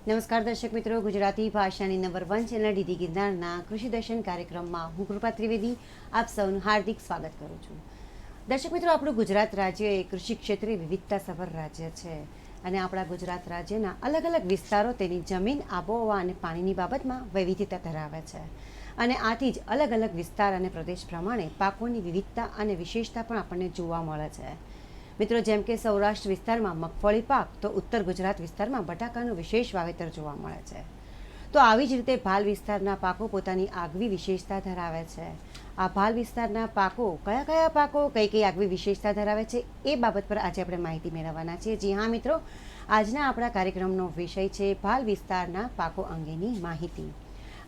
નમસ્કાર દર્શક મિત્રો, ગુજરાતી ભાષાની નંબર 1 ચેનલ ડીડી ગિરનારના કૃષિ દર્શન કાર્યક્રમમાં હું કૃપા ત્રિવેદી આપ સૌનું હાર્દિક સ્વાગત કરું છું. દર્શક મિત્રો, આપણું ગુજરાત રાજ્ય એ કૃષિ ક્ષેત્રે વિવિધતાસભર રાજ્ય છે અને આપણા ગુજરાત રાજ્યના અલગ અલગ વિસ્તારો તેની જમીન, આબોહવા અને પાણીની બાબતમાં વૈવિધ્યતા ધરાવે છે અને આથી જ અલગ અલગ વિસ્તાર અને પ્રદેશ પ્રમાણે પાકોની વિવિધતા અને વિશેષતા પણ આપણને જોવા મળે છે. મિત્રો, જેમ કે સૌરાષ્ટ્ર વિસ્તારમાં મગફળી પાક તો ઉત્તર ગુજરાત વિસ્તારમાં બટાકાનું વિશેષ વાવેતર જોવા મળે છે. તો આવી જ રીતે ભાલ વિસ્તારના પાકો પોતાની આગવી વિશેષતા ધરાવે છે. આ ભાલ વિસ્તારના પાકો કયા કયા પાકો કઈ આગવી વિશેષતા ધરાવે છે એ બાબત પર આજે આપણે માહિતી મેળવવાના છીએ. જી હા મિત્રો, આજના આપણા કાર્યક્રમનો વિષય છે ભાલ વિસ્તારના પાકો અંગેની માહિતી.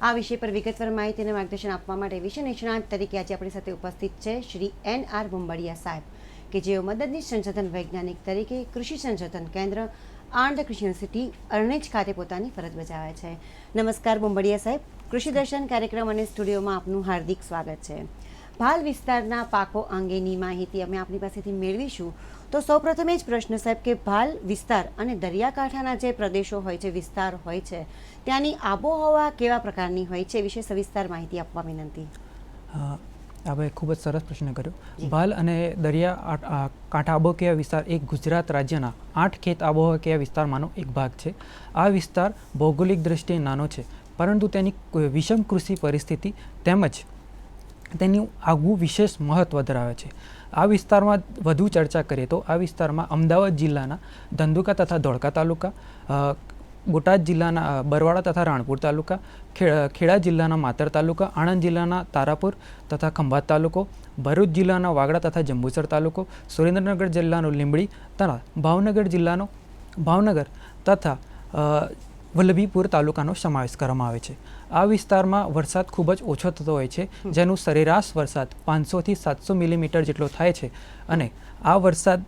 આ વિષય પર વિગતવાર માહિતી અને માર્ગદર્શન આપવા માટે વિષય નિષ્ણાત તરીકે આજે આપણી સાથે ઉપસ્થિત છે શ્રી N.R. બુંબડિયા સાહેબ, કે જેઓ મદદનીશ સંશોધન વૈજ્ઞાનિક તરીકે કૃષિ સંશોધન કેન્દ્ર આણંદ કૃષિ યુનિવર્સિટી અરણેજ ખાતે પોતાની ફરજ બજાવે છે. નમસ્કાર બુંબડિયા સાહેબ, કૃષિ દર્શન કાર્યક્રમ અને સ્ટુડિયોમાં આપનું હાર્દિક સ્વાગત છે. ભાલ વિસ્તારના પાકો અંગેની માહિતી અમે આપની પાસેથી મેળવીશું. તો સૌપ્રથમ એ જ પ્રશ્ન સાહેબ કે ભાલ વિસ્તાર અને દરિયાકાંઠાના જે પ્રદેશો હોય છે, વિસ્તાર હોય છે, ત્યાંની આબોહવા કેવા પ્રકારની હોય છે વિશે સવિસ્તાર માહિતી આપવા વિનંતી. આપણે ખૂબ જ સરસ પ્રશ્ન કર્યો. ભાલ અને દરિયા કાંઠા આબોહવા વિસ્તાર એક ગુજરાત રાજ્યના 8 ખેત આબોહવા વિસ્તારમાંનો એક ભાગ છે. આ વિસ્તાર ભૌગોલિક દૃષ્ટિએ નાનો છે, પરંતુ તેની વિષમ કૃષિ પરિસ્થિતિ તેમજ તેનું આગવું વિશેષ મહત્ત્વ ધરાવે છે. આ વિસ્તારમાં વધુ ચર્ચા કરીએ તો આ વિસ્તારમાં અમદાવાદ જિલ્લાના ધંધુકા તથા ધોળકા તાલુકા, બોટાદ જિલ્લાના બરવાડા તથા રાણપુર તાલુકા, ખેડા જિલ્લાના માતર તાલુકા, આણંદ જિલ્લાના તારાપુર તથા ખંભાત તાલુકો, ભરૂચ જિલ્લાના વાગડા તથા જંબુસર તાલુકો, સુરેન્દ્રનગર જિલ્લાનો લીંબડી તથા ભાવનગર જિલ્લાનો ભાવનગર તથા વલ્લભીપુર તાલુકાનો સમાવેશ કરવામાં આવે છે. આ વિસ્તારમાં વરસાદ ખૂબ જ ઓછો થતો હોય છે, જેનું સરેરાશ વરસાદ 500 થી 700 મિલીમીટર જેટલો થાય છે અને આ વરસાદ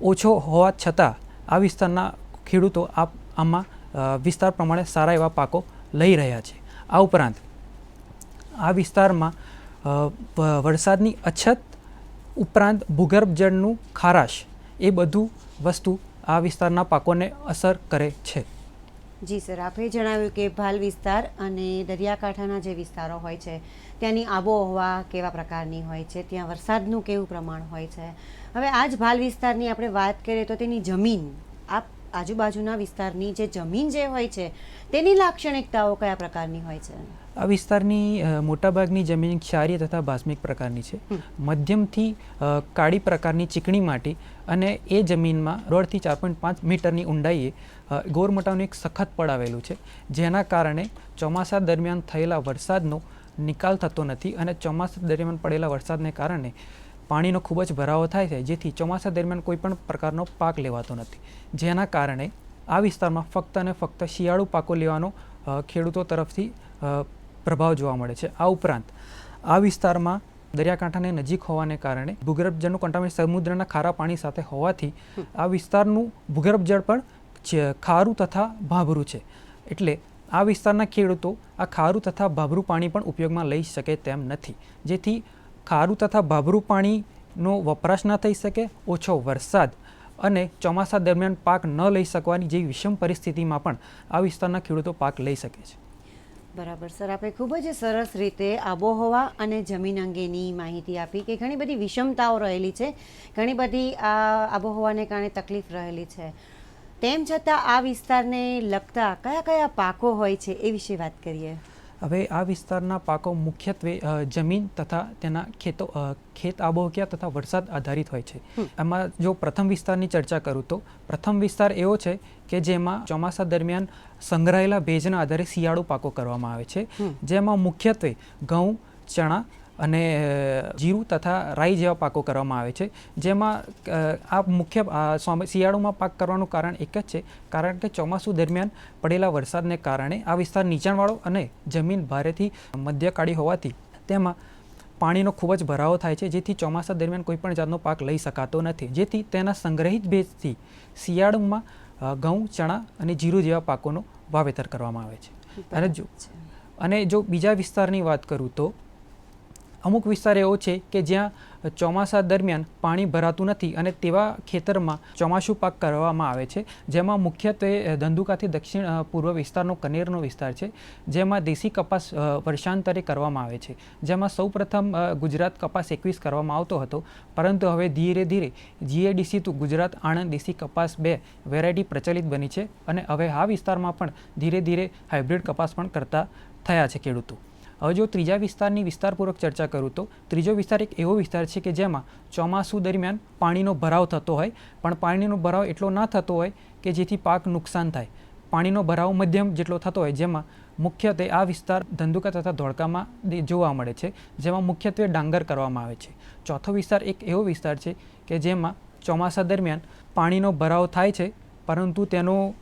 ઓછો હોવા છતાં આ વિસ્તારના ખેડૂતો આમાં વિસ્તાર પ્રમાણે સારા એવા પાકો લઈ રહ્યા છે. આ ઉપરાંત આ વિસ્તારમાં વરસાદની અછત ઉપરાંત ભૂગર્ભ જળનું ખારાશ એ બધું વસ્તુ આ વિસ્તારના પાકોને અસર કરે છે. જી સર, આપે જણાવ્યું કે ભાલ વિસ્તાર અને દરિયાકાંઠાના જે વિસ્તારો હોય છે ત્યાંની આબોહવા કેવા પ્રકારની હોય છે, ત્યાં વરસાદનું કેવું પ્રમાણ હોય છે. હવે આ જ ભાલ વિસ્તારની આપણે વાત કરીએ તો તેની જમીન, આજુબાજુના વિસ્તારની જે જમીન જે હોય છે તેની લાક્ષણિકતાઓ કયા પ્રકારની હોય છે? આ વિસ્તારની મોટાભાગની જમીન ક્ષારીય તથા ભાસ્મિક પ્રકારની છે. મધ્યમથી કાળી પ્રકારની ચીકણી માટી અને એ જમીનમાં 1.5 થી 4.5 મીટરની ઊંડાઈએ ગોરમટાનું એક સખત પડ આવેલું છે, જેના કારણે ચોમાસા દરમિયાન થયેલા વરસાદનો નિકાલ થતો નથી અને ચોમાસા દરમિયાન પડેલા વરસાદને કારણે પાણીનો ખૂબ જ ભરાવો થાય છે, જેથી ચોમાસા દરમિયાન કોઈ પણ પ્રકારનો પાક લેવાતો નથી. જેના કારણે આ વિસ્તારમાં ફક્ત અને ફક્ત શિયાળુ પાકો લેવાનો ખેડૂતો તરફથી પ્રભાવ જોવા મળે છે. આ ઉપરાંત આ વિસ્તારમાં દરિયાકાંઠાને નજીક હોવાને કારણે ભૂગર્ભ જળનું કન્ટામિનેશન સમુદ્રના ખારા પાણી સાથે હોવાથી આ વિસ્તારનું ભૂગર્ભ જળ પણ ખારું તથા ભાભરું છે. એટલે આ વિસ્તારના ખેડૂતો આ ખારું તથા ભાભરું પાણી પણ ઉપયોગમાં લઈ શકે તેમ નથી, જેથી ખારું તથા ભાભરું પાણીનો વપરાશ ન થઈ શકે, ઓછો વરસાદ અને ચોમાસા દરમિયાન પાક ન લઈ શકવાની જેવી વિષમ પરિસ્થિતિમાં પણ આ વિસ્તારના ખેડૂતો પાક લઈ શકે છે. બરાબર સર, આપણે ખૂબ જ સરસ રીતે આબોહવા અને જમીન અંગેની માહિતી આપી કે ઘણી બધી વિષમતાઓ રહેલી છે, ઘણી બધી આ આબોહવાને કારણે તકલીફ રહેલી છે. તેમ છતાં આ વિસ્તારને લગતા કયા કયા પાકો હોય છે એ વિશે વાત કરીએ. હવે આ વિસ્તારના પાકો મુખ્યત્વે જમીન તથા તેના ખેત આબોહવા તથા વરસાદ આધારિત હોય છે. એમાં જો પ્રથમ વિસ્તારની ચર્ચા કરું તો પ્રથમ વિસ્તાર એવો છે કે જેમાં ચોમાસા દરમિયાન સંગ્રહાયેલા ભેજના આધારે શિયાળુ પાકો કરવામાં આવે છે, જેમાં મુખ્યત્વે ઘઉં, ચણા અને જીરું તથા રાઈ જેવા પાકો કરવામાં આવે છે. જેમાં આ મુખ્ય શિયાળુમાં પાક કરવાનું કારણ એક જ છે, કારણ કે ચોમાસું દરમિયાન પડેલા વરસાદને કારણે આ વિસ્તાર નીચાણવાળો અને જમીન ભારેથી મધ્યકાળી હોવાથી તેમાં પાણીનો ખૂબ જ ભરાવો થાય છે, જેથી ચોમાસા દરમિયાન કોઈ પણ જાતનો પાક લઈ શકાતો નથી. જેથી તેના સંગ્રહિત ભેજથી શિયાળુમાં ઘઉં, ચણા અને જીરું જેવા પાકોનો વાવેતર કરવામાં આવે છે. અને જો બીજા વિસ્તારની વાત કરું તો અમુક વિસ્તાર એવો છે કે જ્યાં ચોમાસા દરમિયાન પાણી ભરાતું નથી અને તેવા ખેતરમાં ચોમાસું પાક કરવામાં આવે છે, જેમાં મુખ્યત્વે ધંધુકાથી દક્ષિણ પૂર્વ વિસ્તારનો કનેરનો વિસ્તાર છે, જેમાં દેશી કપાસ વર્ષાંતરે કરવામાં આવે છે, જેમાં સૌપ્રથમ ગુજરાત કપાસ 21 કરવામાં આવતો હતો, પરંતુ હવે ધીરે ધીરે GADC તો ગુજરાત આણંદ દેશી કપાસ 2 વેરાયટી પ્રચલિત બની છે અને હવે આ વિસ્તારમાં પણ ધીરે ધીરે હાઇબ્રિડ કપાસ પણ કરતા થયા છે ખેડૂતો. હવે જો ત્રીજા વિસ્તારની વિસ્તારપૂર્વક ચર્ચા કરું તો ત્રીજો વિસ્તાર એક એવો વિસ્તાર છે કે જેમાં ચોમાસું દરમિયાન પાણીનો ભરાવ થતો હોય, પણ પાણીનો ભરાવ એટલો ના થતો હોય કે જેથી પાક નુકસાન થાય. પાણીનો ભરાવ મધ્યમ જેટલો થતો હોય, જેમાં મુખ્યત્વે આ વિસ્તાર ધંધુકા તથા ધોળકામાં જોવા મળે છે, જેમાં મુખ્યત્વે ડાંગર કરવામાં આવે છે. ચોથો વિસ્તાર એક એવો વિસ્તાર છે કે જેમાં ચોમાસા દરમિયાન પાણીનો ભરાવ થાય છે, પરંતુ તેનો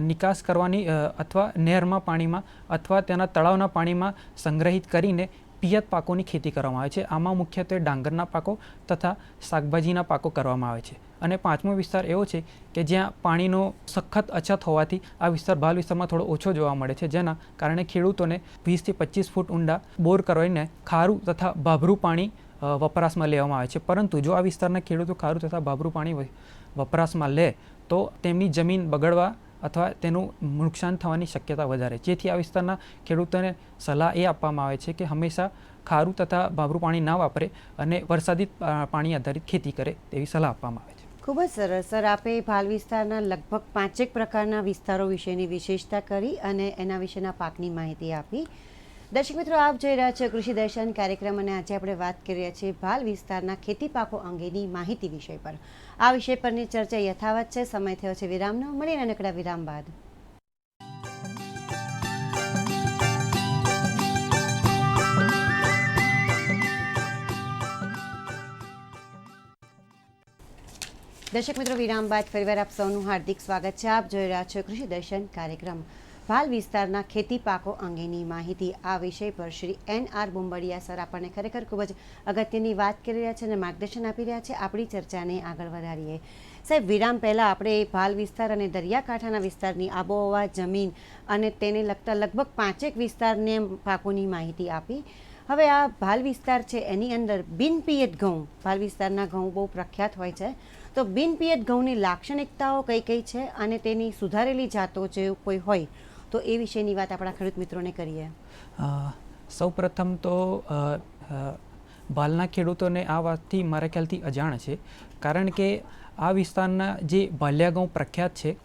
નિકાસ કરવાની અથવા નહેરમાં પાણીમાં અથવા તેના તળાવના પાણીમાં સંગ્રહિત કરીને પિયત પાકોની ખેતી કરવામાં આવે છે. આમાં મુખ્યત્વે ડાંગરના પાકો તથા શાકભાજીના પાકો કરવામાં આવે છે. અને પાંચમો વિસ્તાર એવો છે કે જ્યાં પાણીનો સખત અછત હોવાથી આ વિસ્તાર ભાલ વિસ્તારમાં થોડો ઓછો જોવા મળે છે, જેના કારણે ખેડૂતોને 20 થી 25 ફૂટ ઊંડા બોર કરીને ખારું તથા ભાભરું પાણી વપરાશમાં લેવામાં આવે છે. પરંતુ જો આ વિસ્તારના ખેડૂતો ખારું તથા ભાભરું પાણી વપરાશમાં લે તો તેમની જમીન બગડવા અથવા તેનું નુકસાન થવાની શક્યતા વધારે, જેથી આ વિસ્તારના ખેડૂતોને સલાહ એ આપવામાં આવે છે કે હંમેશા ખારું તથા ભાભરું પાણી ના વાપરે અને વરસાદી પાણી આધારિત ખેતી કરે તેવી સલાહ આપવામાં આવે છે. ખૂબ જ સરસ સર, આપે ભાલ વિસ્તારના લગભગ 5 પ્રકારના વિસ્તારો વિશેની વિશેષતા કરી અને એના વિશેના પાકની માહિતી આપી. દર્શક મિત્રો, આપ જોઈ રહ્યા છો કૃષિ દર્શન કાર્યક્રમ અને આજે આપણે વાત કરી રહ્યા છીએ ભાલ વિસ્તારના ખેતી પાકો અંગેની માહિતી વિષય પર. આ વિષય પરની ચર્ચા યથાવત છે. સમય થયો છે વિરામનો. મળીએ નાનકડા વિરામ બાદ. દર્શક મિત્રો, વિરામ બાદ ફરીવાર આપ સૌનું હાર્દિક સ્વાગત છે. આપ જોઈ રહ્યા છો કૃષિ દર્શન કાર્યક્રમ. ભાલ વિસ્તારના ખેતી પાકો અંગેની માહિતી, આ વિષય પર શ્રી NR બુંબડિયા સર આપણને ખરેખર ખૂબ જ અગત્યની વાત કરી રહ્યા છે અને માર્ગદર્શન આપી રહ્યા છે. આપણી ચર્ચાને આગળ વધારીએ. સાહેબ, વિરામ પહેલાં આપણે ભાલ વિસ્તાર અને દરિયાકાંઠાના વિસ્તારની આબોહવા, જમીન અને તેને લગતા લગભગ 5 વિસ્તારને પાકોની માહિતી આપી. હવે આ ભાલ વિસ્તાર છે એની અંદર બિનપિયત ઘઉં, ભાલ વિસ્તારના ઘઉં બહુ પ્રખ્યાત હોય છે, તો બિનપિયત ઘઉંની લાક્ષણિકતાઓ કઈ કઈ છે અને તેની સુધારેલી જાતો જે કોઈ હોય તો એ વિશેની વાત આપણા ખેડૂત મિત્રોને કરીએ. સૌ પ્રથમ તો ભાલના ખેડૂતોને આ વાતથી મારા ખ્યાલથી અજાણ છે, કારણ કે આ વિસ્તારના જે ભાલિયા ઘઉં પ્રખ્યાત છે,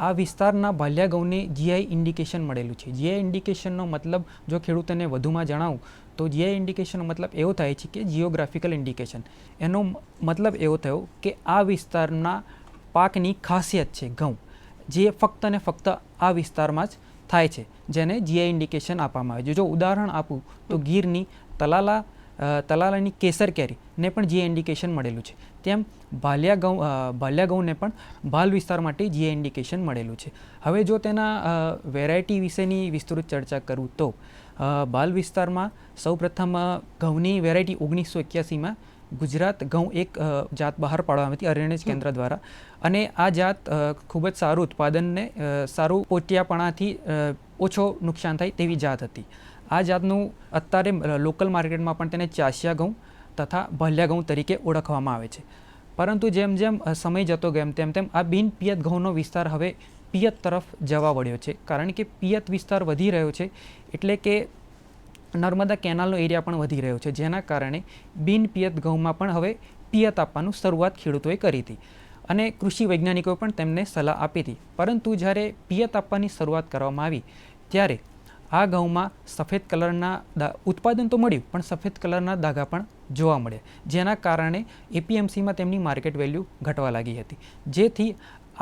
આ વિસ્તારના ભાલિયા ઘઉંને GI ઇન્ડિકેશન મળેલું છે. GI ઇન્ડિકેશનનો મતલબ જો ખેડૂતોને વધુમાં જણાવું તો GI ઇન્ડિકેશનનો મતલબ એવો થાય છે કે જીઓગ્રાફિકલ ઇન્ડિકેશન. એનો મતલબ એવો થયો કે આ વિસ્તારના પાકની ખાસિયત છે ઘઉં, જે ફક્ત ને ફક્ત આ વિસ્તારમાં જ થાય છે, જેને GI ઇન્ડિકેશન આપવામાં આવે છે. જો ઉદાહરણ આપું તો ગીરની તલાલાની કેસર કેરીને પણ GI ઇન્ડિકેશન મળેલું છે, તેમ ભાલિયા ઘઉંને પણ ભાલ વિસ્તાર માટે GI ઇન્ડિકેશન મળેલું છે. હવે જો તેના વેરાયટી વિશેની વિસ્તૃત ચર્ચા કરું તો ભાલ વિસ્તારમાં સૌપ્રથમ ઘઉંની વેરાયટી 1981માં ગુજરાત ઘઉં એક જાત બહાર પાડવામાં હતી અરણ્ય કેન્દ્ર દ્વારા, અને આ જાત ખૂબ જ સારું ઉત્પાદનને સારું પોટિયાપણાથી ઓછો નુકસાન થાય તેવી જાત હતી. આ જાતનું અત્યારે લોકલ માર્કેટમાં પણ તેને ચાસિયા ઘઉં તથા ભાલિયા ઘઉં તરીકે ઓળખવામાં આવે છે. પરંતુ જેમ જેમ સમય જતો ગયો તેમ તેમ આ બિન પિયત ઘઉંનો વિસ્તાર હવે પિયત તરફ જવા વળ્યો છે, કારણ કે પિયત વિસ્તાર વધી રહ્યો છે, એટલે કે નર્મદા કેનાલનો એરિયા પણ વધી રહ્યો છે, જેના કારણે બિન પિયત ઘઉંમાં પણ હવે પિયત આપવાનું શરૂઆત ખેડૂતોએ કરી હતી અને કૃષિ વૈજ્ઞાનિકોએ પણ તેમને સલાહ આપી હતી. પરંતુ જ્યારે પિયત આપવાની શરૂઆત કરવામાં આવી ત્યારે આ ઘઉંમાં સફેદ કલરના ઉત્પાદન તો મળ્યું, પણ સફેદ કલરના દાગા પણ જોવા મળ્યા, જેના કારણે APMCમાં તેમની માર્કેટ વેલ્યુ ઘટવા લાગી હતી. જેથી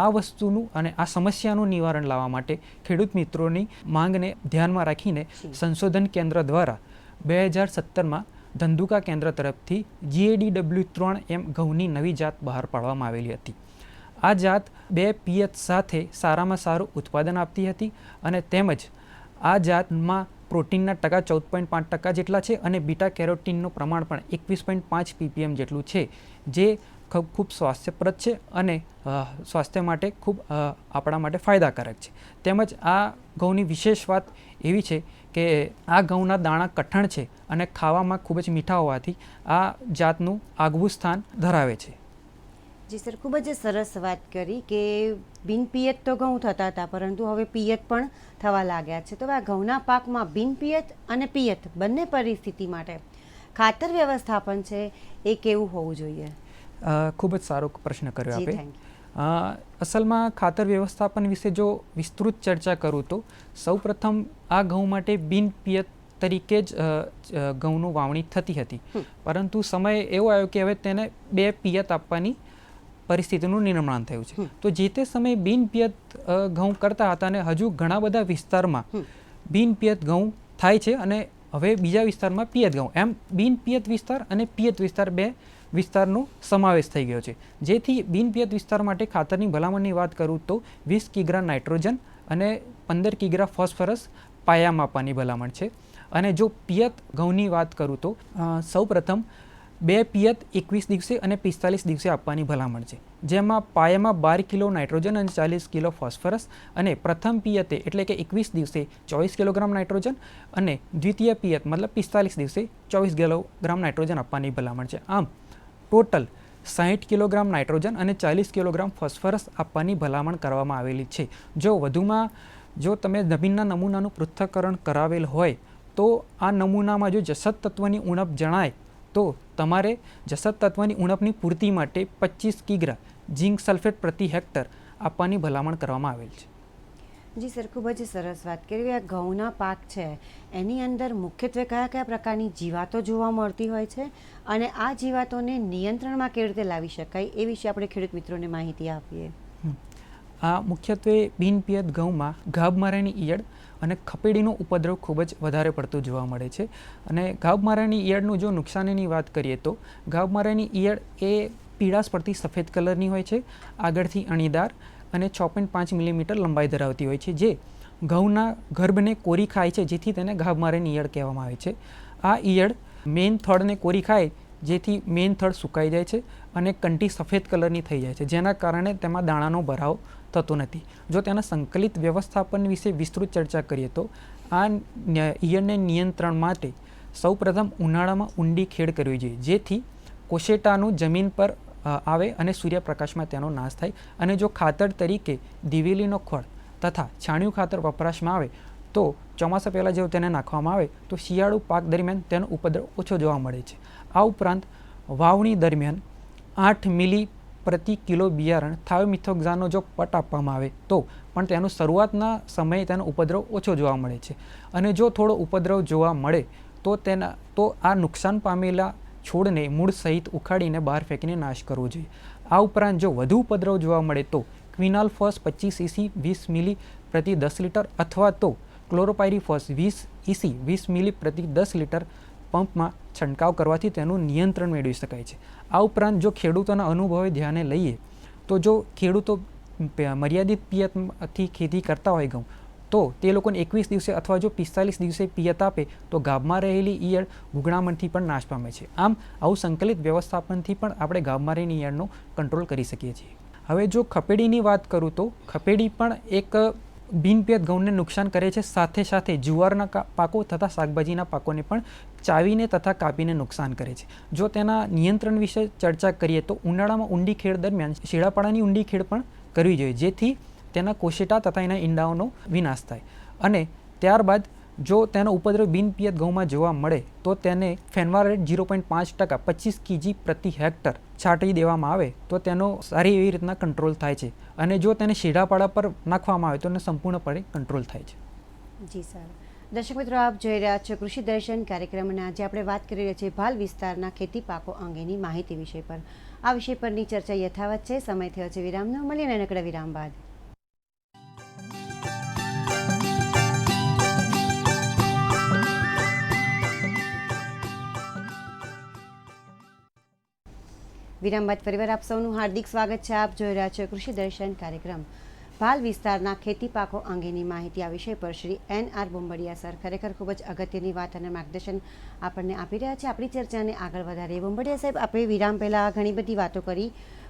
આ વસ્તુનું અને આ સમસ્યાનું નિવારણ લાવવા માટે ખેડૂત મિત્રોની માંગને ધ્યાનમાં રાખીને સંશોધન કેન્દ્ર દ્વારા 2017માં ધંધુકા કેન્દ્ર તરફથી GADW3M ઘઉંની નવી જાત બહાર પાડવામાં આવેલી હતી. આ જાત 2 પિયત સાથે સારામાં સારું ઉત્પાદન આપતી હતી અને તેમજ આ જાતમાં પ્રોટીનના ટકા 14.5% જેટલા છે અને બીટા કેરોટીનનું પ્રમાણ પણ 21.5 ppm જેટલું છે, જે ખૂબ સ્વાસ્થ્યપ્રદ છે અને સ્વાસ્થ્ય માટે ખૂબ આપણા માટે ફાયદાકારક છે. તેમજ આ ઘઉંની વિશેષ વાત એવી છે કે આ ઘઉંના દાણા કઠણ છે અને ખાવામાં ખૂબ જ મીઠા હોવાથી આ જાતનું આગવું સ્થાન ધરાવે છે. જી સર, ખૂબ જ સરસ વાત કરી કે બિનપિયત તો ઘઉં થતા હતા, પરંતુ હવે પિયત પણ થવા લાગ્યા છે. તો આ ઘઉંના પાકમાં બિનપિયત અને પિયત બંને પરિસ્થિતિ માટે ખાતર વ્યવસ્થાપન છે એ કેવું હોવું જોઈએ? ખૂબ જ સારો પ્રશ્ન કર્યો જી, આપે. થેન્ક અસલમાં ખાતર વ્યવસ્થાપન વિશે જો વિસ્તૃત ચર્ચા કરું તો સૌપ્રથમ આ ઘઉં માટે બિનપિયત તરીકે જ ઘઉંનું વાવણી થતી હતી, પરંતુ સમય એવો આવ્યો કે હવે તેને 2 પિયત આપવાની પરિસ્થિતિનું નિર્માણ થયું છે. તો જે તે સમયે બિનપિયત ઘઉં કરતા હતા અને હજુ ઘણા બધા વિસ્તારમાં બિનપિયત ઘઉં થાય છે અને હવે બીજા વિસ્તારમાં પિયત ઘઉં, એમ બિનપિયત વિસ્તાર અને પિયત વિસ્તાર 2 વિસ્તારનો સમાવેશ થઈ ગયો છે. જેથી બિનપિયત વિસ્તાર માટે ખાતરની ભલામણની વાત કરું તો 20 કિગ્રા નાઇટ્રોજન અને 15 કિગ્રા ફોસ્ફરસ પાયામાં આપવાની ભલામણ છે. અને જો પિયત ઘઉંની વાત કરું તો સૌપ્રથમ 2 પિયત 21 દિવસે અને 45 દિવસે આપવાની ભલામણ છે, જેમાં પાયામાં 12 કિલો નાઇટ્રોજન અને 40 કિલો ફોસ્ફરસ અને પ્રથમ પિયતે એટલે કે 21 દિવસે 24 કિલોગ્રામ નાઇટ્રોજન અને દ્વિતીય પિયત મતલબ 45 દિવસે 24 કિલોગ્રામ નાઇટ્રોજન આપવાની ભલામણ છે. આમ ટોટલ 60 કિલોગ્રામ નાઇટ્રોજન અને 40 કિલોગ્રામ ફોસ્ફરસ આપવાની ભલામણ કરવામાં આવેલી છે. જો વધુમાં જો તમે જમીનના નમૂનાનું પૃથ્થકરણ કરાવેલ હોય તો આ નમૂનામાં જો જસત તત્વની ઉણપ જણાય તો તમારે જસત તત્વની ઉણપની પૂર્તિ માટે 25 કિગ્રા ઝીંક સલ્ફેટ પ્રતિ હેક્ટર આપવાની ભલામણ કરવામાં આવેલ છે. જી સર, ખૂબ જ સરસ વાત કરી. આ ઘઉંના પાક છે એની અંદર મુખ્યત્વે કયા કયા પ્રકારની જીવાતો જોવા મળતી હોય છે અને આ જીવાતોને નિયંત્રણમાં કેવી રીતે લાવી શકાય એ વિશે આપણે ખેડૂત મિત્રોને માહિતી આપીએ. આ મુખ્યત્વે બિનપિયત ઘઉંમાં ગાભમારાની ઈયળ અને ખપેડીનો ઉપદ્રવ ખૂબ જ વધારે પડતો જોવા મળે છે. અને ગાભમારાની ઈયળનું જો નુકસાનીની વાત કરીએ તો ગાભમારાની ઈયળ એ પીળાશ પડતી સફેદ કલરની હોય છે, આગળથી અણીદાર અને 6.5 મિલીમીટર લંબાઈ ધરાવતી હોય છે, જે ઘઉંના ગર્ભને કોરી ખાય છે, જેથી તેને ગાભમારાની ઈયળ કહેવામાં આવે છે. આ ઈયળ મેઇન થડને કોરી ખાય જેથી મેઇન થડ સુકાઈ જાય છે અને કંટી સફેદ કલરની થઈ જાય છે, જેના કારણે તેમાં દાણાનો ભરાવ થતો નથી. જો તેના સંકલિત વ્યવસ્થાપન વિશે વિસ્તૃત ચર્ચા કરીએ તો આ ઈયળને નિયંત્રણ માટે સૌપ્રથમ ઉનાળામાં ઊંડી ખેડ કરવી જોઈએ, જેથી કોશેટાનું જમીન પર આવે અને સૂર્યપ્રકાશમાં તેનો નાશ થાય. અને જો ખાતર તરીકે દિવેલીનો ખોળ તથા છાણિયું ખાતર વપરાશમાં આવે તો ચોમાસા પહેલાં જો તેને નાખવામાં આવે તો શિયાળુ પાક દરમિયાન તેનો ઉપદ્રવ ઓછો જોવા મળે છે. આ ઉપરાંત વાવણી દરમિયાન 8 મિલી પ્રતિ કિલો બિયારણ થાયોમિથોક્ઝાનો જો પટ આપવામાં આવે તો પણ તેનો શરૂઆતના સમયે તેનો ઉપદ્રવ ઓછો જોવા મળે છે. અને જો થોડો ઉપદ્રવ જોવા મળે તો આ નુકસાન પામેલા છોડને મૂળ સહિત ઉખાડીને બહાર ફેંકીને નાશ કરવો જોઈએ. આ ઉપરાંત જો વધુ ઉપદ્રવ જોવા મળે તો ક્વિનાલ્ફોસ 25 EC 20 મિલી પ્રતિ 10 લીટર અથવા તો ક્લોરોપાયરીફોસ 20 EC 20 મિલી પ્રતિ 10 લીટર પંપમાં છંટકાવ કરવાથી તેનું નિયંત્રણ મેળવી શકાય છે. આ ઉપરાંત જો ખેડૂતોના અનુભવે ધ્યાને લઈએ તો જો ખેડૂતો મર્યાદિત પિયતથી ખેતી કરતા હોય ઘઉં તો તે લોકોને 21 દિવસે અથવા જો 45 દિવસે પિયત આપે તો ગાભમાં રહેલી ઈયળ ગુગળામણથી પણ નાશ પામે છે. આમ આવું સંકલિત વ્યવસ્થાપનથી પણ આપણે ગાભમારીની ઈયળનો કંટ્રોલ કરી શકીએ છીએ. હવે જો ખપેડીની વાત કરું તો ખપેડી પણ એક બિનપિયત ઘઉંને નુકસાન કરે છે, સાથે સાથે જુવારના પાકો તથા શાકભાજીના પાકોને પણ ચાવીને તથા કાપીને નુકસાન કરે છે. જો તેના નિયંત્રણ વિશે ચર્ચા કરીએ તો ઉનાળામાં ઊંડી ખેડ દરમિયાન શેડાપાડાની ઊંડી ખેડ પણ કરવી જોઈએ, જેથી તેના કોશેટા તથા એના ઈંડાઓનો વિનાશ થાય. અને ત્યારબાદ જો તેનો ઉપદ્રવ બિનપિયત ઘઉંમાં જોવા મળે તો તેને ફેનવારેટ 0.5% 25 kg પ્રતિ હેક્ટર છાંટી દેવામાં આવે તો તેનો સારી એવી રીતના કંટ્રોલ થાય છે. અને જો તેને શેઢાપાડા પર નાખવામાં આવે તો તેને સંપૂર્ણપણે કંટ્રોલ થાય છે. જી સારું. દર્શક મિત્રો, આપ જોઈ રહ્યા છો કૃષિ દર્શન કાર્યક્રમ અને આજે આપણે વાત કરી રહ્યા છીએ ભાલ વિસ્તારના ખેતી પાકો અંગેની માહિતી વિષય પર. આ વિષય પરની ચર્ચા યથાવત છે. સમય થયો છે વિરામનો. મળીએ નાનકડા વિરામ બાદ. વિરામ બાદ ફરીવાર આપ સૌનું હાર્દિક સ્વાગત છે. આપ જોઈ રહ્યા છો કૃષિ દર્શન કાર્યક્રમ. ભાલ વિસ્તારના ખેતી પાકો અંગેની માહિતી આ વિષય પર શ્રી NR બોમ્બડિયા સર ખરેખર ખૂબ જ અગત્યની વાત અને માર્ગદર્શન આપણને આપી રહ્યા છે. આપણી ચર્ચાને આગળ વધારીએ. બોમ્બડિયા સાહેબ, આપણે વિરામ પહેલાં ઘણી બધી વાતો કરી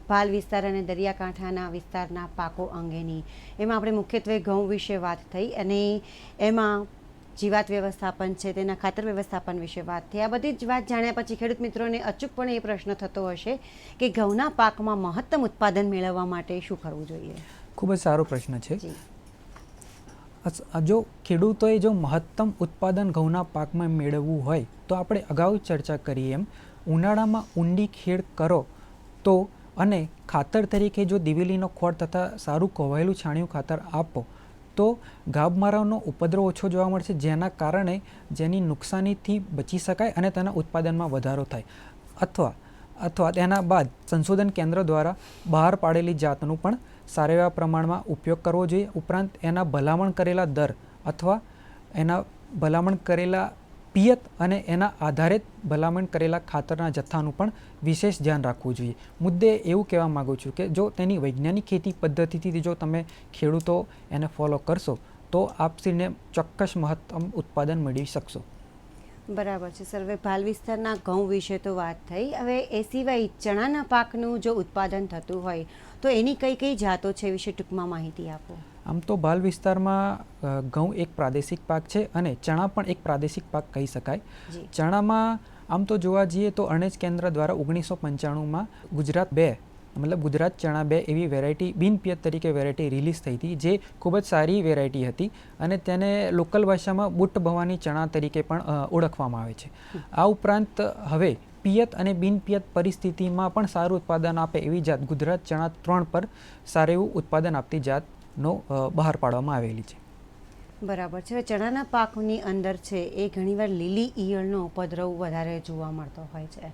ભાલ વિસ્તાર અને દરિયાકાંઠાના વિસ્તારના પાકો અંગેની. એમાં આપણે મુખ્યત્વે ઘઉં વિશે વાત થઈ અને એમાં જીવાત વ્યવસ્થાપન છે, તેના ખાતર વ્યવસ્થાપન વિશે વાત થઈ. આ બધી જ વાત જાણ્યા પછી ખેડૂત મિત્રોને અચૂકપણે એ પ્રશ્ન થતો હશે કે ઘઉંના પાકમાં મહત્તમ ઉત્પાદન મેળવવા માટે શું કરવું જોઈએ? ખૂબ જ સારો પ્રશ્ન છે. જો ખેડૂતોએ જો મહત્તમ ઉત્પાદન ઘઉંના પાકમાં મેળવવું હોય તો આપણે અગાઉ ચર્ચા કરી એમ ઉનાળામાં ઊંડી ખેડ કરો તો અને ખાતર તરીકે જો દિવેલીનો ખોળ તથા સારું કોવાયેલું છાણિયું ખાતર આપો તો ગાભમારાનો ઉપદ્રવ ઓછો જોવા મળશે, જેના કારણે જેની નુકસાનીથી બચી શકાય અને તેના ઉત્પાદનમાં વધારો થાય. અથવા તેના બાદ સંશોધન કેન્દ્ર દ્વારા બહાર પાડેલી જાતનું પણ સારા એવા પ્રમાણમાં ઉપયોગ કરવો જોઈએ. ઉપરાંત એના ભલામણ કરેલા દર અથવા એના ભલામણ કરેલા પિયત અને એના આધારે ભલામણ કરેલા ખાતરના જથ્થાનું પણ વિશેષ ધ્યાન રાખવું જોઈએ. મુદ્દે એવું કહેવા માગું છું કે જો તેની વૈજ્ઞાનિક ખેતી પદ્ધતિથી જો તમે ખેડૂતો એને ફોલો કરશો તો આપસીને ચોક્કસ મહત્તમ ઉત્પાદન મેળવી શકશો. બરાબર છે સર. હવે ભાલ વિસ્તારના ઘઉં વિશે તો વાત થઈ. હવે એ સિવાય ચણાના પાકનું જો ઉત્પાદન થતું હોય તો એની કઈ કઈ જાતો છે વિશે ટૂંકમાં માહિતી આપો. આમ તો ભાલ વિસ્તારમાં ઘઉં એક પ્રાદેશિક પાક છે અને ચણા પણ એક પ્રાદેશિક પાક કહી શકાય. ચણામાં આમ તો જોવા જઈએ તો અણજ કેન્દ્ર દ્વારા 1995માં ગુજરાત ચણા 2 એવી વેરાયટી બિનપિયત તરીકે વેરાયટી રિલીઝ થઈ હતી, જે ખૂબ જ સારી વેરાયટી હતી અને તેને લોકલ ભાષામાં બુટ્ટ ભવાની ચણા તરીકે પણ ઓળખવામાં આવે છે. આ ઉપરાંત હવે પિયત અને બિનપિયત પરિસ્થિતિમાં પણ સારું ઉત્પાદન આપે એવી જાત ગુજરાત ચણા 3 પર સારું એવું ઉત્પાદન આપતી જાતનો બહાર પાડવામાં આવેલી છે. બરાબર છે. ચણાના પાકની અંદર છે એ ઘણીવાર લીલી ઈયળનો ઉપદ્રવ વધારે જોવા મળતો હોય છે,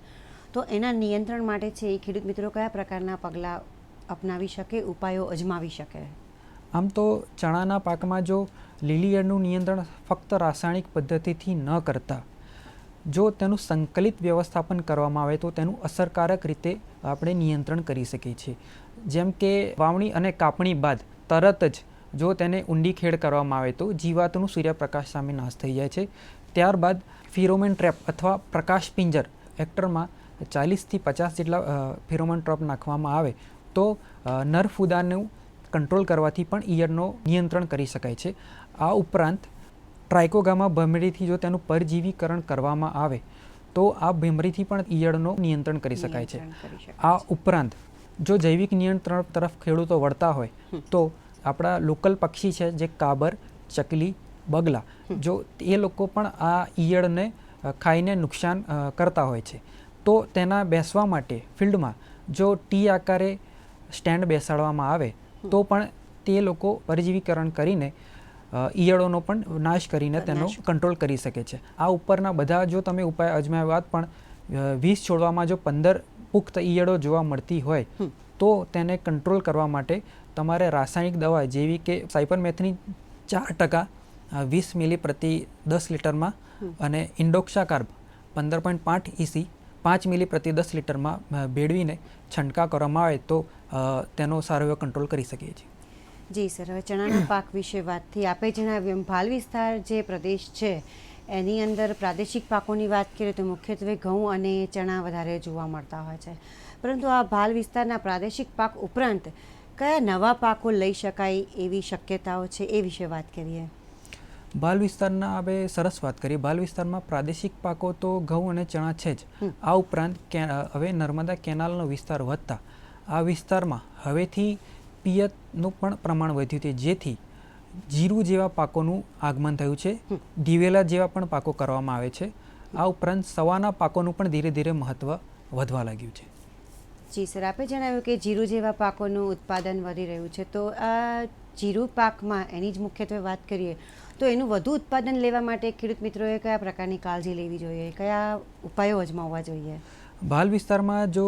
તો એના નિયંત્રણ માટે છે એ ખેડૂત મિત્રો કયા પ્રકારના પગલાં અપનાવી શકે, ઉપાયો અજમાવી શકે? આમ તો ચણાના પાકમાં જો લીલી ઈયળનું નિયંત્રણ ફક્ત રાસાયણિક પદ્ધતિથી ન કરતા જો તેનું સંકલિત વ્યવસ્થાપન કરવામાં આવે તો તેનું અસરકારક રીતે આપણે નિયંત્રણ કરી શકીએ છીએ. જેમ કે વાવણી અને કાપણી બાદ તરત જ જો તેને ઊંડી ખેડ કરવામાં આવે તો જીવાતનું સૂર્યપ્રકાશ સામે નાશ થઈ જાય છે. ત્યારબાદ ફિરોમેન ટ્રેપ અથવા પ્રકાશ પિંજર હેક્ટરમાં 40થી 50 જેટલા ફિરોમેન ટ્રેપ નાખવામાં આવે તો નરફુદાનું કંટ્રોલ કરવાથી પણ ઈયળનો નિયંત્રણ કરી શકાય છે. આ ઉપરાંત ટ્રાઇકોગામા ભમરીથી જો તેનું પરજીવીકરણ કરવામાં આવે તો આ ભમરીથી પણ ઈયળનો નિયંત્રણ કરી શકાય છે. આ ઉપરાંત જો જૈવિક નિયંત્રણ તરફ ખેડૂતો વળતા હોય તો આપણા લોકલ પક્ષી છે જે કાબર, ચકલી, બગલા, જો એ લોકો પણ આ ઈયળને ખાઈને નુકસાન કરતા હોય છે તો તેના બેસવા માટે ફિલ્ડમાં જો ટી આકારે સ્ટેન્ડ બેસાડવામાં આવે તો પણ તે લોકો પરજીવીકરણ કરીને ઈયળોનો પણ નાશ કરીને તેનો કંટ્રોલ કરી શકે છે. આ ઉપરના બધા જો તમે ઉપાય અજમાવ્યા બાદ પણ 20 છોડવામાં જો 15 પુખ્ત ઈયળો જોવા મળતી હોય તો તેને કંટ્રોલ કરવા માટે તમારે રાસાયણિક દવા જેવી કે સાયપરમેથ્રિન 4% 20 મિલી પ્રતિ 10 લીટરમાં અને ઇન્ડોક્સાકાર્બ 15.5 EC 5 મિલી પ્રતિ 10 લીટરમાં ભેળવીને છંટકાવ કરવામાં આવે તો તેનો સારો એવો કંટ્રોલ કરી શકીએ છીએ. જી સર. હવે ચણાના પાક વિશે વાત થઈ. આપે જણાવ્યું એમ ભાલ વિસ્તાર જે પ્રદેશ છે એની અંદર પ્રાદેશિક પાકોની વાત કરીએ તો મુખ્યત્વે ઘઉં અને ચણા વધારે જોવા મળતા હોય છે, પરંતુ આ ભાલ વિસ્તારના પ્રાદેશિક પાક ઉપરાંત કયા નવા પાકો લઈ શકાય એવી શક્યતાઓ છે એ વિશે વાત કરીએ. ભાલ વિસ્તારના આપણે સરસ વાત કરીએ. ભાલ વિસ્તારમાં પ્રાદેશિક પાકો તો ઘઉં અને ચણા છે જ. આ ઉપરાંત હવે નર્મદા કેનાલનો વિસ્તાર વધતા આ વિસ્તારમાં હવેથી પિયતનું પણ પ્રમાણ વધ્યું છે, જેથી જીરું જેવા પાકોનું આગમન થયું છે. દિવેલા જેવા પણ પાકો કરવામાં આવે છે. આ ઉપરાંત સવાના પાકોનું પણ ધીરે ધીરે મહત્વ વધવા લાગ્યું છે. જી સર. આપે જણાવ્યું કે જીરું જેવા પાકોનું ઉત્પાદન વધી રહ્યું છે, તો આ જીરું પાકમાં એની જ મુખ્યત્વે વાત કરીએ તો એનું વધુ ઉત્પાદન લેવા માટે ખેડૂત મિત્રોએ કયા પ્રકારની કાળજી લેવી જોઈએ, કયા ઉપાયો અજમાવવા જોઈએ? ભાલ વિસ્તારમાં જો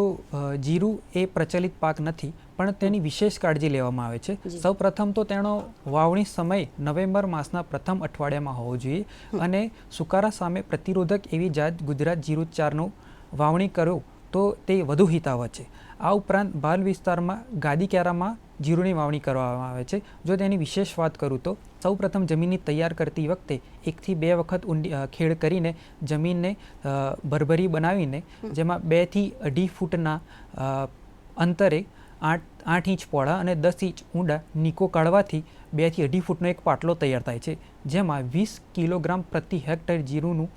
જીરું એ પ્રચલિત પાક નથી પણ તેની વિશેષ કાળજી લેવામાં આવે છે. સૌ પ્રથમ તો તેનો વાવણી સમય નવેમ્બર માસના પ્રથમ અઠવાડિયામાં હોવો જોઈએ અને સુકારા સામે પ્રતિરોધક એવી જાત ગુજરાત 04નું વાવણી કરો તો તે વધુ હિતાવહ છે. આ ઉપરાંત ભાલ વિસ્તારમાં ગાદી ક્યારામાં જીરુની વાવણી કરવામાં આવે છે. જો તેની વિશેષ વાત કરું તો સૌપ્રથમ જમીનની તૈયાર કરતી વખતે 1 થી 2 વખત ખેડ કરીને જમીનને ભરભરી બનાવીને જેમાં 2 થી 2.5 ફૂટના અંતરે 8 ઇંચ પહોળા અને 10 ઇંચ ઊંડા નીકો કાઢવાથી 2 થી 2.5 ફૂટનો એક પાટલો તૈયાર થાય છે, જેમાં 20 કિલોગ્રામ પ્રતિ હેક્ટર જીરુનું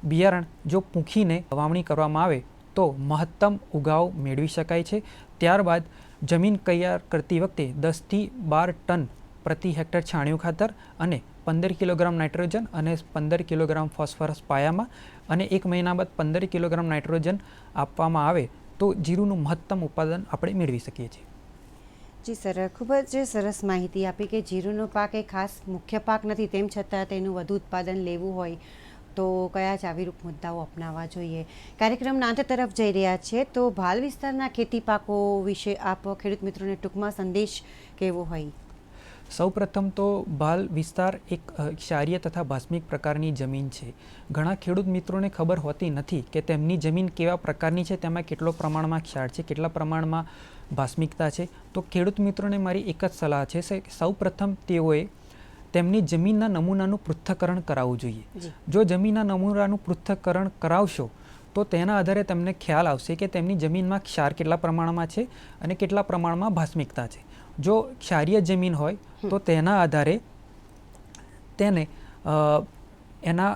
બિયારણ જો પૂંખીને વાવણી કરવામાં આવે તો મહત્તમ ઉગાવ મેળવી શકાય છે. ત્યારબાદ જમીન તૈયાર કરતી વખતે 10 થી 12 ટન પ્રતિ હેક્ટર છાણિયું ખાતર અને 15 કિલોગ્રામ નાઇટ્રોજન અને 15 કિલોગ્રામ ફોસ્ફરસ પાયામાં અને 1 મહિના બાદ 15 કિલોગ્રામ નાઇટ્રોજન આપવામાં આવે તો જીરુનું મહત્તમ ઉત્પાદન આપણે મેળવી શકીએ છીએ. જી સર, ખૂબ જ સરસ માહિતી આપી કે જીરુનો પાક એ ખાસ મુખ્ય પાક નથી, તેમ છતાં તેનું વધુ ઉત્પાદન લેવું હોય તો કયા ચાવીરૂપ મુદ્દાઓ અપનાવવા જોઈએ. કાર્યક્રમના અંત તરફ જઈ રહ્યા છે, તો ભાલ વિસ્તારના ખેતી પાકો વિશે આપ ખેડૂત મિત્રોને ટૂંકમાં સંદેશ કેવો હોય? સૌપ્રથમ તો ભાલ વિસ્તાર એક ક્ષારીય તથા ભાસ્મિક પ્રકારની જમીન છે. ઘણા ખેડૂત મિત્રોને ખબર હોતી નથી કે તેમની જમીન કેવા પ્રકારની છે, તેમાં કેટલો પ્રમાણમાં ક્ષાર છે, કેટલા પ્રમાણમાં ભાસ્મિકતા છે. તો ખેડૂત મિત્રોને મારી એક જ સલાહ છે કે સૌપ્રથમ તેઓએ તેમની જમીનના નમૂનાનું પૃથ્થકરણ કરાવવું જોઈએ. જો જમીનના નમૂનાનું પૃથ્થકરણ કરાવશો તો તેના આધારે તમને ખ્યાલ આવશે કે તેમની જમીનમાં ક્ષાર કેટલા પ્રમાણમાં છે અને કેટલા પ્રમાણમાં ભાસ્મિકતા છે. જો ક્ષારીય જમીન હોય તો તેના આધારે તેને એના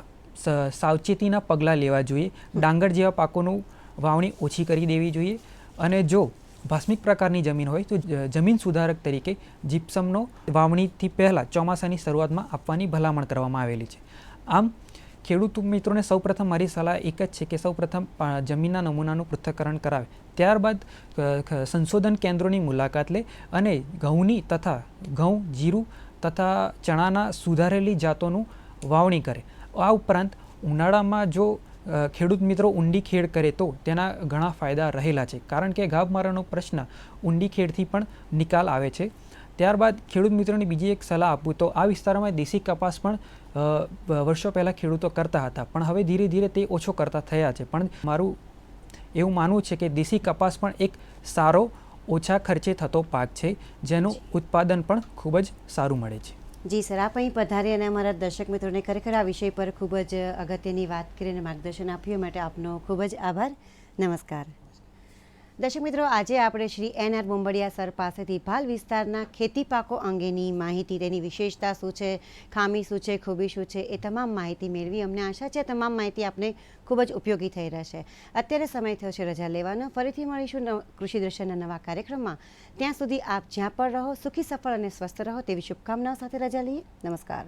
સાવચેતીના પગલાં લેવા જોઈએ. ડાંગર જેવા પાકોનું વાવણી ઓછી કરી દેવી જોઈએ અને જો ભાસ્મિક પ્રકારની જમીન હોય તો જમીન સુધારક તરીકે જીપ્સમનો વાવણીથી પહેલાં ચોમાસાની શરૂઆતમાં આપવાની ભલામણ કરવામાં આવેલી છે. આમ ખેડૂત મિત્રોને સૌપ્રથમ મારી સલાહ એક જ છે કે સૌપ્રથમ જમીનના નમૂનાનું પૃથ્થકરણ કરાવે, ત્યારબાદ સંશોધન કેન્દ્રોની મુલાકાત લે અને ઘઉંની તથા ઘઉં, જીરું તથા ચણાના સુધારેલી જાતોનું વાવણી કરે. આ ઉપરાંત ઉનાળામાં જો ખેડૂત મિત્રો ઊંડી ખેડ કરે તો તેના ઘણા ફાયદા રહેલા છે, કારણ કે ગાભ મારાનો પ્રશ્ન ઊંડી ખેડથી પણ નિકાલ આવે છે. ત્યારબાદ ખેડૂત મિત્રોને બીજી એક સલાહ આપું તો આ વિસ્તારમાં દેશી કપાસ પણ વર્ષો પહેલાં ખેડૂતો કરતા હતા, પણ હવે ધીરે ધીરે તે ઓછો કરતા થયા છે. પણ મારું એવું માનવું છે કે દેશી કપાસ પણ એક સારો ઓછા ખર્ચે થતો પાક છે, જેનું ઉત્પાદન પણ ખૂબ જ સારું મળે છે. જી સર, આપ અહીં પધારી અને અમારા દર્શક મિત્રોને ખરેખર આ વિષય પર ખૂબ જ અગત્યની વાત કરીને માર્ગદર્શન આપ્યું માટે આપનો ખૂબ જ આભાર. નમસ્કાર. દર્શક મિત્રો, આજે આપણે શ્રી NR બોંબડિયા સર પાસેથી ભાલ વિસ્તારના ખેતી પાકો અંગેની માહિતી, તેની વિશેષતા શું છે, ખામી શું છે, ખૂબી શું છે, એ તમામ માહિતી મેળવી. અમને આશા છે તમામ માહિતી આપને ખૂબ જ ઉપયોગી થઈ રહેશે. અત્યારે સમય થયો છે રજા લેવાનો. ફરીથી મળીશું કૃષિ દર્શનના નવા કાર્યક્રમમાં. ત્યાં સુધી આપ જ્યાં પણ રહો, સુખી, સફળ અને સ્વસ્થ રહો તેવી શુભકામનાઓ સાથે રજા લઈએ. નમસ્કાર.